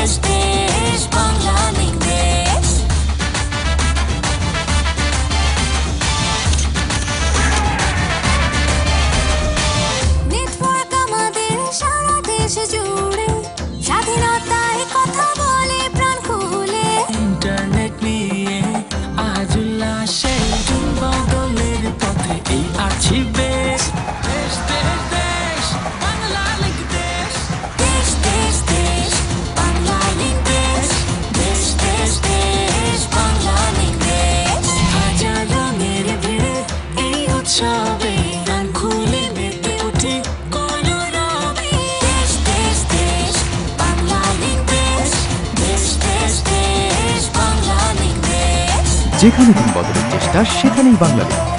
দেশ দেশ বাংলা লিঙ্ক দেশ। নেটওয়ার্ক আমাদের সারা দেশ জুড়ে, স্বাধীনতায় কথা বলে প্রাণ খুলে। ইন্টারনেট নিয়ে আজ উল্লাসে বদলের পথে এই আছি বেশ। দেশ দেশ দেশ বাংলা লিঙ্ক দেশ। দেশ দেশ দেশ বাংলা লিঙ্ক দেশ। দেশ দেশ দেশ বাংলা লিঙ্ক দেশ। হাজার রঙের ভিড়ে এই উৎসবে গান খুলে মেতে উঠি কোনো রবে। দেশ দেশ দেশ বাংলা লিঙ্ক দেশ। দেশ দেশ দেশ বাংলা লিঙ্ক দেশ। যেখানে দিন বদলের চেষ্টা, সেখানেই বাংলা লিঙ্ক।